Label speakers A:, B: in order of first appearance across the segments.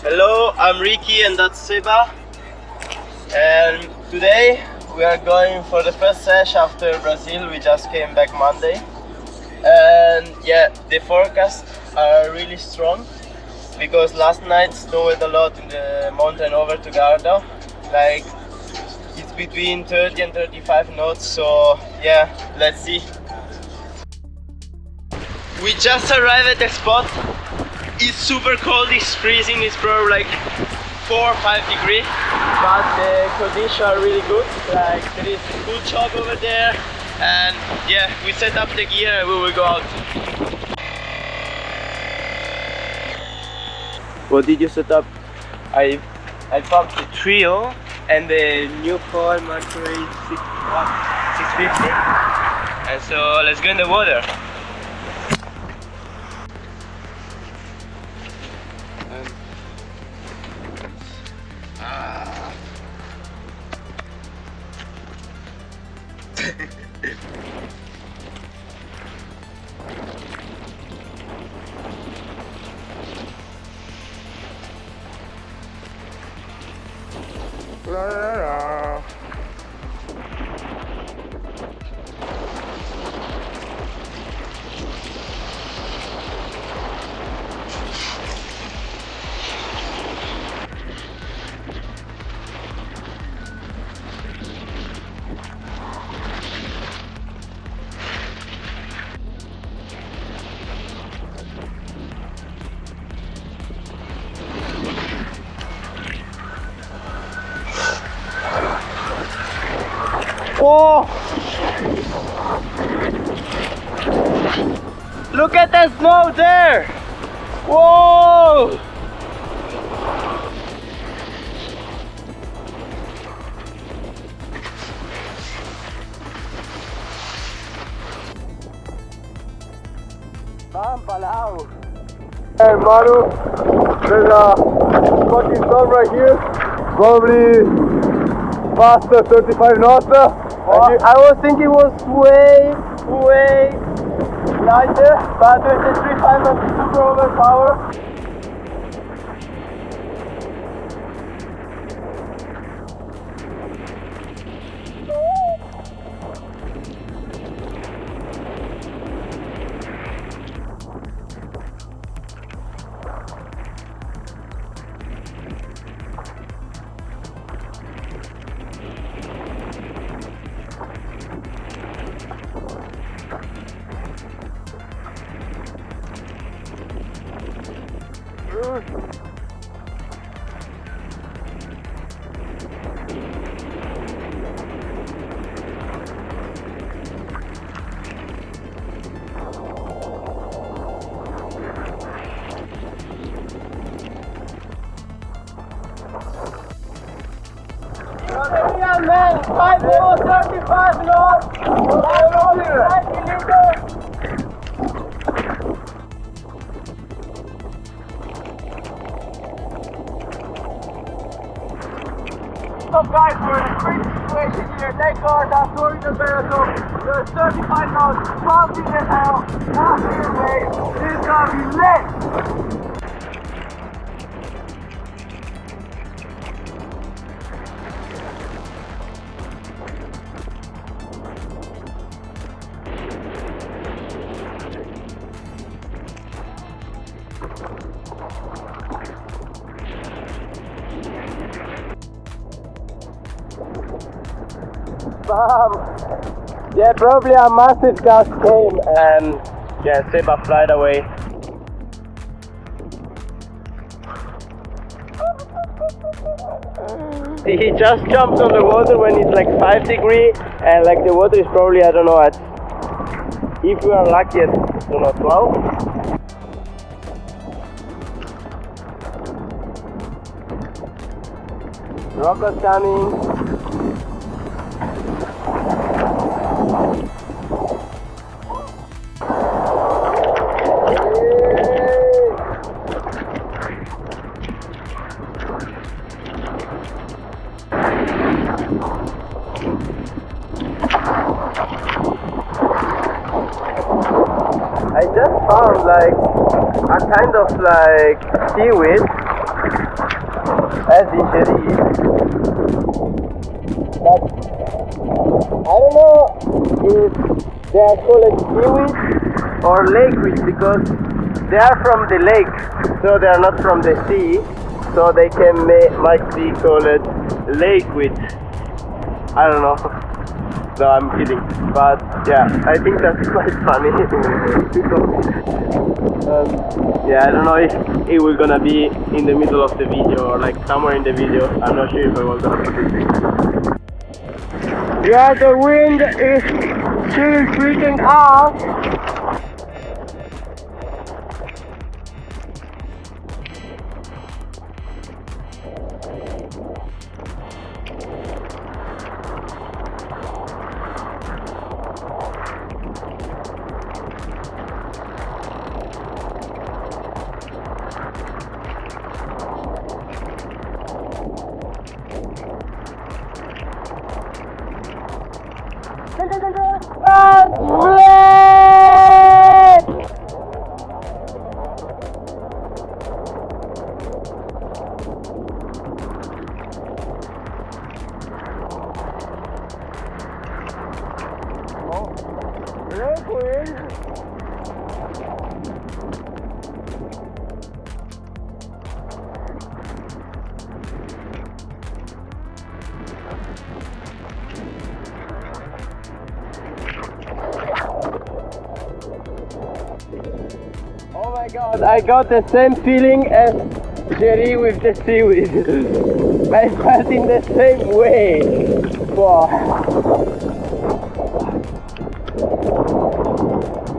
A: Hello, I'm Ricky and that's Seba. And today we are going for the first sesh after Brazil. We just came back Monday. And yeah, the forecasts are really strong because last night snowed a lot in the mountain over to Garda. Like it's between 30 and 35 knots, so yeah, let's see. We just arrived at the spot. It's super cold, it's freezing, it's probably like 4 or 5 degrees, but the conditions are really good. Like there is a good shop over there, and yeah, we set up the gear and we will go out. What did you set up? I pumped the trio and the new foil Mercury 650, and so let's go in the water. Whoa! Look at the snow there! Whoa! Pampalao! Hey Manu, there's a fucking storm right here. Probably faster 35 knots. I was thinking it was way lighter, but with the 3.5 of super overpower. Man, 535 knots, 5 kilometers. So guys, we're in a crazy situation here. Lake Garda, Stormy the marathon. There's 35 knots, pumping as hell. After the wave, this is gonna be lit. Yeah, probably a massive gust came and yeah, Seba flied away. He just jumped on the water when it's like 5 degrees and like the water is probably, I don't know, at, if we are lucky, at, I don't know, 12. Rockers coming. I just found like a kind of like seaweed as in Jerry. But I don't know if they are called seaweed or lakeweed because they are from the lake, so they are not from the sea, so they might be called lakeweed. I don't know. No, I'm kidding. But yeah, I think that's quite funny. Yeah, I don't know if it will gonna be in the middle of the video or like somewhere in the video. I'm not sure if I will gonna put it. Yeah, the wind is still freaking out. Oh my god, I got the same feeling as Jerry with the seaweed. I felt in the same way. Wow.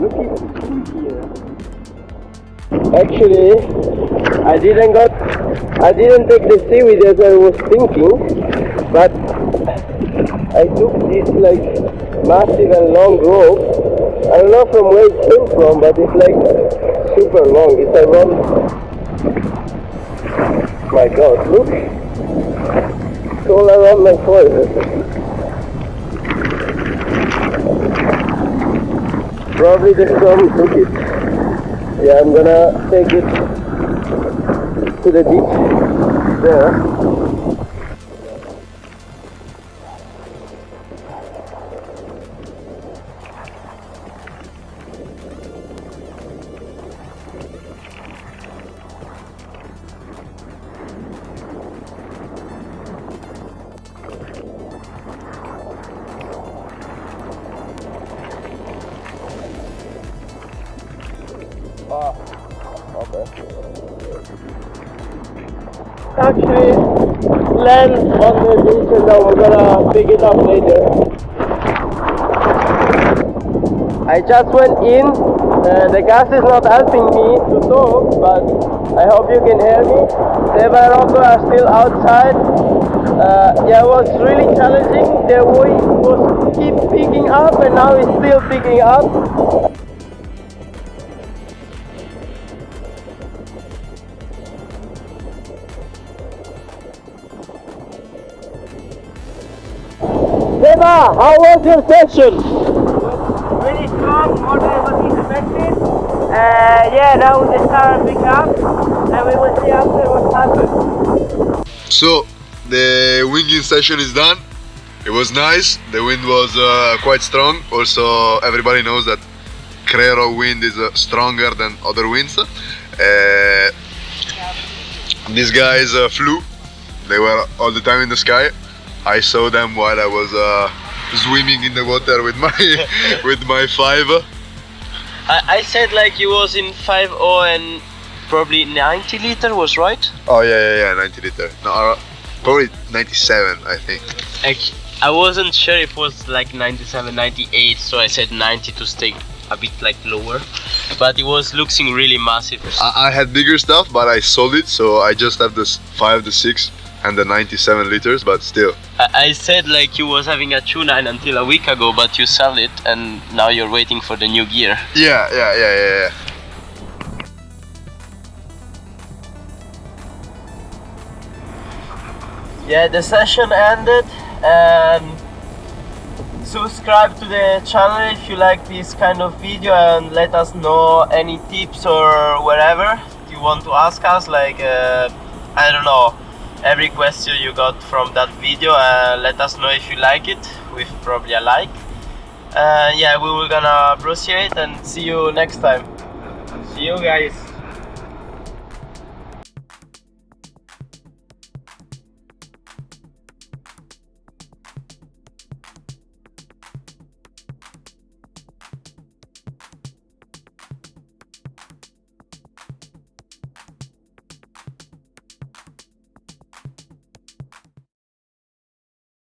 A: Look at here. Actually, I didn't take the seaweed as I was thinking, but I took this like massive and long rope. I don't know from where it came from, but it's like super long. It's around. My god, look! It's all around my forehead. Probably the storm took it. Yeah, I'm gonna take it to the beach there. Okay. Actually, land on the beach and then we're gonna pick it up later. I just went in. The gas is not helping me to talk, but I hope you can hear me. Seba and Rocco are still outside. Yeah, it was really challenging. The wind was keep picking up and now it's still picking up. Seba, how was your session?
B: Very strong, more than what we expected. Yeah, now the star pick up and we will see after what happens.
C: So, the winging session is done. It was nice. The wind was quite strong. Also, everybody knows that Crero wind is stronger than other winds. These guys flew. They were all the time in the sky. I saw them while I was swimming in the water with my with my 5.
A: I said like you was in 5.0 and probably 90 liter was right?
C: Oh yeah, 90 liter. No, probably 97, I think.
A: I wasn't sure if it was like 97, 98, so I said 90 to stay a bit like lower. But it was looking really massive.
C: I had bigger stuff, but I sold it, so I just have this 5, the 6. And the 97 liters, but still.
A: I said like you was having a 2.9 until a week ago, but you sold it and now you're waiting for the new gear.
C: Yeah.
A: Yeah, the session ended, and subscribe to the channel if you like this kind of video and let us know any tips or whatever you want to ask us, like I don't know, every question you got from that video. Let us know if you like it, with probably a like. Yeah, we will gonna proceed and see you next time. See you guys.